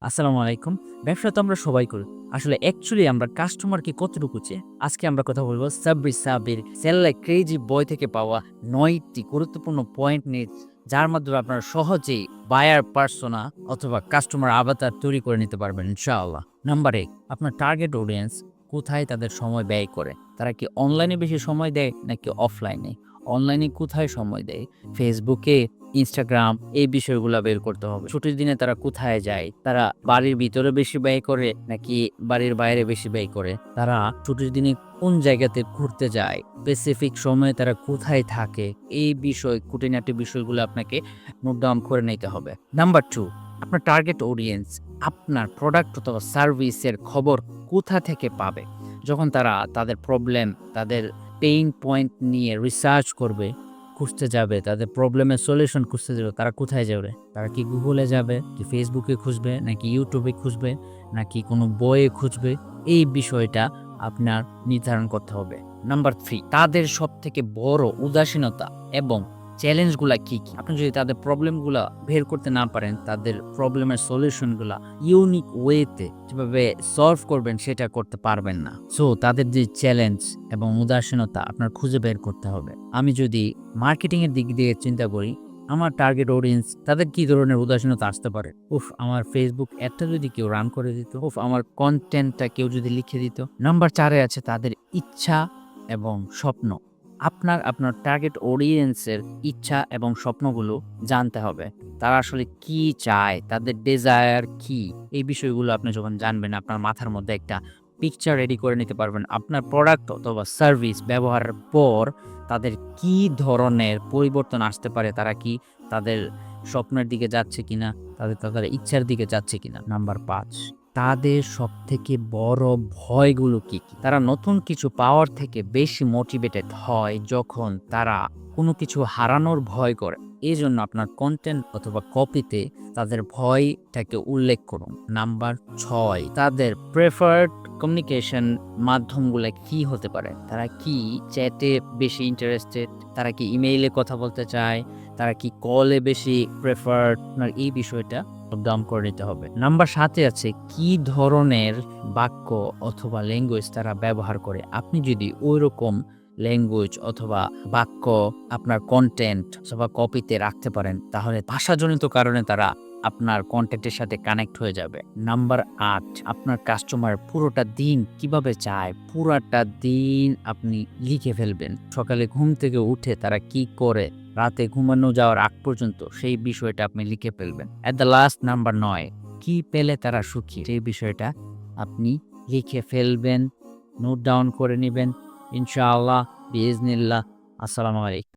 আসসালামু আলাইকুম। ব্যবসা তো আমরা সবাই করি। আসলে অ্যাকচুয়ালি আমরা কাস্টমারকে কতটুকু চিনি? আজকে আমরা কথা বলবো Sabbir Sabir sell like crazy boy থেকে পাওয়া ৯ টি গুরুত্বপূর্ণ পয়েন্ট নিয়ে যার মাধ্যমে আপনারা সহজেই বায়ার পার্সোনা অথবা কাস্টমার আভাতার তৈরি করে নিতে পারবেন ইনশাআল্লাহ। নাম্বার ১ আপনার টার্গেট অডিয়েন্স কোথায় তাদের সময় ব্যয় করে? তারা কি অনলাইনে বেশি সময় দেয় নাকি অফলাইনে? অনলাইনে কোথায় সময় দেয়? ফেসবুকে, ইনস্টাগ্রাম এই বিষয়গুলা বের করতে হবে। ছুটির দিনে তারা কোথায় যায়? তারা বাড়ির ভিতরে বেশি ব্যয় করে নাকি বাড়ির বাইরে বেশি ব্যয় করে? তারা ছুটির দিনে কোন জায়গাতে ঘুরতে যায়? স্পেসিফিক সময়ে তারা কোথায় থাকে? এই বিষয় খুঁটিনাটি বিষয়গুলো আপনাকে নোট ডাউন করে নিতে হবে। নাম্বার ২ আপনার টার্গেট অডিয়েন্স আপনার প্রোডাক্ট অথবা সার্ভিসের খবর কোথা থেকে পাবে? যখন তারা তাদের প্রবলেম, তাদের পেইন পয়েন্ট নিয়ে রিসার্চ করবে, খুঁজতে যাবে, তাদের প্রবলেমের সলিউশন খুঁজতে যাবে, তারা কোথায় যাবে? তারা কি Google এ যাবে, কি Facebook এ খুঁজবে, নাকি YouTube এ খুঁজবে, নাকি কোনো বইয়ে খুঁজবে? এই বিষয়টা আপনার নির্ধারণ করতে হবে। নাম্বার ৩ তাদের সবথেকে বড় উদাসীনতা এবং চ্যালেঞ্জগুলা কি? আপনি যদি তাদের প্রবলেমগুলা বের করতে না পারেন, তাদের প্রবলেমের সলিউশনগুলা ইউনিক ওয়েতে যেভাবে সলভ করবেন সেটা করতে পারবেন না। সো তাদের যে চ্যালেঞ্জ এবং উদাসীনতা আপনার খুঁজে বের করতে হবে। আমি যদি মার্কেটিং এর দিক দিয়ে চিন্তা করি, আমার টার্গেট অডিয়েন্স তাদের কি ধরনের উদাসীনতা আসতে পারে? আমার Facebook এডটা যদি কেউ রান করে দিত। আমার কনটেন্টটা কেউ যদি লিখে দিত। নাম্বার ৪ এ আছে তাদের ইচ্ছা এবং স্বপ্ন। আপনার টার্গেট অডিয়েন্সের ইচ্ছা এবং স্বপ্নগুলো জানতে হবে। তারা আসলে কি চায়? তাদের ডেজায়ার কি? এই বিষয়গুলো আপনি যখন জানবেন, আপনার মাথার মধ্যে একটা পিকচার রেডি করে নিতে পারবেন। আপনার প্রোডাক্ট অথবা সার্ভিস ব্যবহারের পর তাদের কি ধরনের পরিবর্তন আসতে পারে? তারা কি তাদের স্বপ্নের দিকে যাচ্ছে কিনা? তাদের ইচ্ছার দিকে যাচ্ছে কিনা? নাম্বার ৫ তাদের সবথেকে বড় ভয়গুলো কি? তারা নতুন কিছু পাওয়ার থেকে বেশি মোটিভেটেড হয় যখন তারা কোনো কিছু হারানোর ভয় করে। এজন্য আপনার কনটেন্ট অথবা কপিতে তাদের ভয়টাকে উল্লেখ করুন। নাম্বার ৬ তাদের প্রেফার্ড কমিউনিকেশন মাধ্যমগুলা কি হতে পারে? তারা কি চ্যাটে বেশি ইন্টারেস্টেড? তারা কি ইমেইলে কথা বলতে চায়? তারা কি কলে বেশি প্রেফার্ড? আপনার এই বিষয়টা ডাউন করে নিতে হবে। নাম্বার ৭ এ আছে কি ধরনের বাক্য অথবা ল্যাঙ্গুয়েজ তারা ব্যবহার করে। আপনি যদি ঐরকম ল্যাঙ্গুয়েজ অথবা বাক্য আপনার কনটেন্ট অথবা কপিতে রাখতে পারেন, তাহলে ভাষাজনিত কারণে তারা আপনার কনটেন্টের সাথে কানেক্ট হয়ে যাবে। নাম্বার ৮ আপনার কাস্টমার পুরোটা দিন কিভাবে চায়, পুরাটা দিন আপনি লিখে ফেলবেন। সকালে ঘুম থেকে উঠে তারা কি করে, রাতে ঘুমানো যাওয়ার আগ পর্যন্ত সেই বিষয়টা আপনি লিখে ফেলবেন। এট দ্য লাস্ট নাম্বার ৯ কি পেলে তারা সুখী, সেই বিষয়টা আপনি লিখে ফেলবেন, নোট ডাউন করে নিবেন। ইনশাআল্লাহ, বিইজনিল্লাহ। আসসালামু আলাইকুম।